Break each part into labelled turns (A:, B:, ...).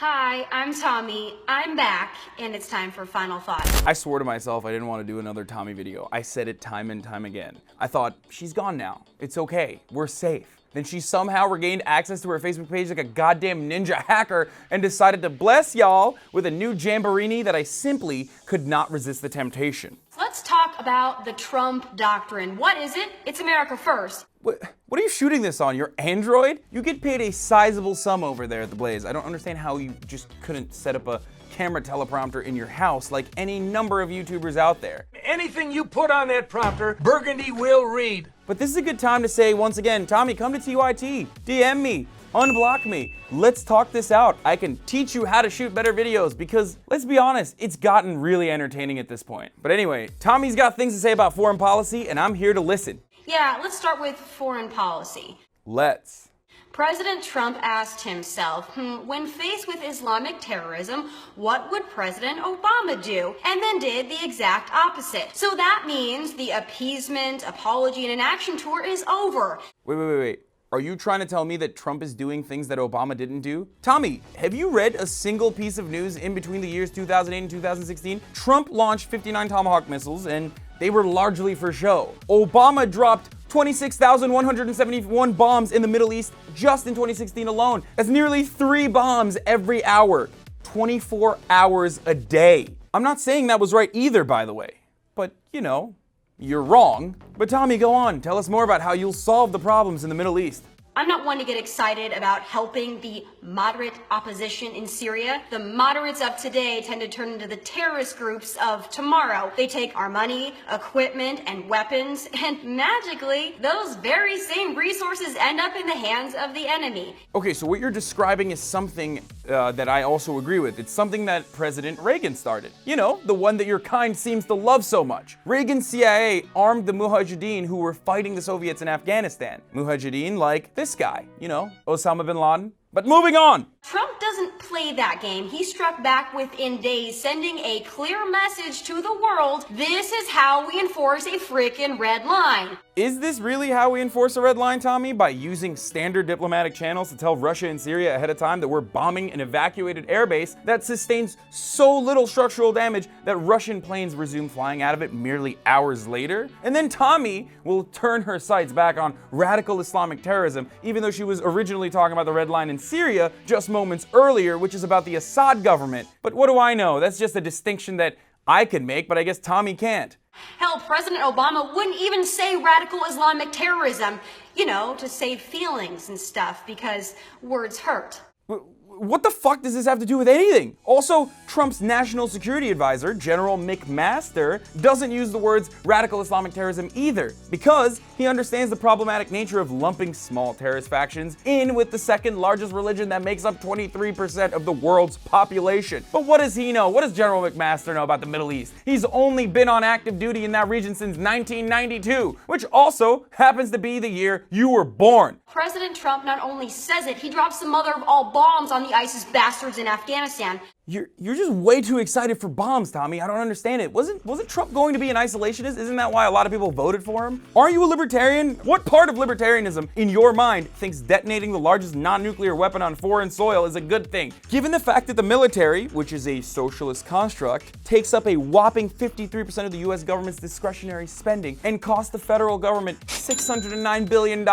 A: Hi, I'm Tommy. I'm back, and it's time for Final Thoughts.
B: I swore to myself I didn't want to do another Tommy video. I said it time and time again. I thought, she's gone now. It's okay. We're safe. Then she somehow regained access to her Facebook page like a goddamn ninja hacker and decided to bless y'all with a new jamboree that I simply could not resist the temptation.
A: Let's talk about the Trump doctrine. What is it? It's America first.
B: What are you shooting this on? Your Android? You get paid a sizable sum over there at the Blaze. I don't understand how you just couldn't set up a camera teleprompter in your house like any number of YouTubers out there.
C: Anything you put on that prompter, Burgundy will read.
B: But this is a good time to say once again, Tommy, come to TYT, DM me, unblock me. Let's talk this out. I can teach you how to shoot better videos because, let's be honest, it's gotten really entertaining at this point. But anyway, Tommy's got things to say about foreign policy and I'm here to listen.
A: Yeah, let's start with foreign policy.
B: Let's.
A: President Trump asked himself, when faced with Islamic terrorism, what would President Obama do? And then did the exact opposite. So that means the appeasement, apology, and inaction tour is over.
B: Wait. Are you trying to tell me that Trump is doing things that Obama didn't do? Tommy, have you read a single piece of news in between the years 2008 and 2016? Trump launched 59 Tomahawk missiles and they were largely for show. Obama dropped 26,171 bombs in the Middle East just in 2016 alone. That's nearly 3 bombs every hour, 24 hours a day. I'm not saying that was right either, by the way, but you know, you're wrong. But Tommy, go on. Tell us more about how you'll solve the problems in the Middle East.
A: I'm not one to get excited about helping the moderate opposition in Syria. The moderates of today tend to turn into the terrorist groups of tomorrow. They take our money, equipment, and weapons, and magically, those very same resources end up in the hands of the enemy.
B: Okay, so what you're describing is something that I also agree with. It's something that President Reagan started. You know, the one that your kind seems to love so much. Reagan's CIA armed the Mujahideen who were fighting the Soviets in Afghanistan. Mujahideen like this guy, you know, Osama bin Laden. But moving on.
A: Trump doesn't play that game. He struck back within days, sending a clear message to the world. This is how we enforce a frickin' red line.
B: Is this really how we enforce a red line, Tommy? By using standard diplomatic channels to tell Russia and Syria ahead of time that we're bombing an evacuated airbase that sustains so little structural damage that Russian planes resume flying out of it merely hours later? And then Tommy will turn her sights back on radical Islamic terrorism, even though she was originally talking about the red line in Syria just moments earlier, which is about the Assad government. But what do I know? That's just a distinction that I could make, but I guess Tommy can't.
A: Hell, President Obama wouldn't even say radical Islamic terrorism, you know, to save feelings and stuff, because words hurt.
B: What the fuck does this have to do with anything? Also, Trump's national security advisor, General McMaster, doesn't use the words radical Islamic terrorism either, because he understands the problematic nature of lumping small terrorist factions in with the second largest religion that makes up 23% of the world's population. But what does he know? What does General McMaster know about the Middle East? He's only been on active duty in that region since 1992, which also happens to be the year you were born.
A: President Trump not only says it, he drops the mother of all bombs on the ISIS bastards in Afghanistan.
B: You're just way too excited for bombs, Tommy. I don't understand it. Wasn't Trump going to be an isolationist? Isn't that why a lot of people voted for him? Are you a libertarian? What part of libertarianism, in your mind, thinks detonating the largest non-nuclear weapon on foreign soil is a good thing? Given the fact that the military, which is a socialist construct, takes up a whopping 53% of the US government's discretionary spending and cost the federal government $609 billion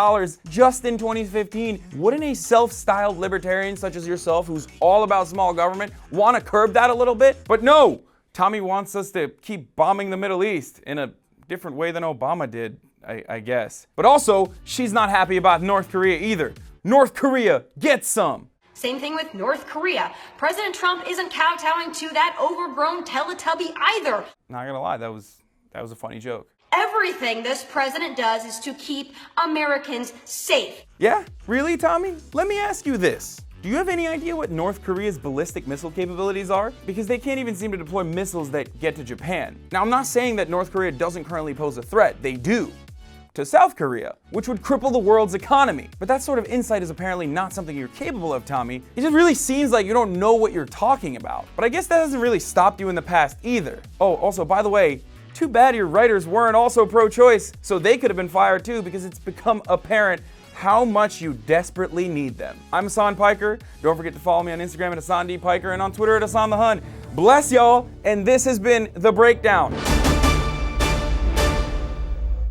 B: just in 2015, wouldn't a self-styled libertarian such as yourself, who's all about small government, want to curb that a little bit? But no, Tommy wants us to keep bombing the Middle East in a different way than Obama did, I guess. But also, she's not happy about North Korea either. North Korea, get some.
A: Same thing with North Korea. President Trump isn't kowtowing to that overgrown Teletubby either.
B: Not gonna lie, that was a funny joke.
A: Everything this president does is to keep Americans safe.
B: Yeah? Really, Tommy? Let me ask you this. Do you have any idea what North Korea's ballistic missile capabilities are? Because they can't even seem to deploy missiles that get to Japan. Now, I'm not saying that North Korea doesn't currently pose a threat. They do. To South Korea, which would cripple the world's economy. But that sort of insight is apparently not something you're capable of, Tommy. It just really seems like you don't know what you're talking about. But I guess that hasn't really stopped you in the past either. Oh, also, by the way, too bad your writers weren't also pro-choice, so they could have been fired too, because it's become apparent how much you desperately need them. I'm Hassan Piker. Don't forget to follow me on Instagram at Hassan D. Piker and on Twitter at Hassan the Hun. Bless y'all, and this has been The Breakdown.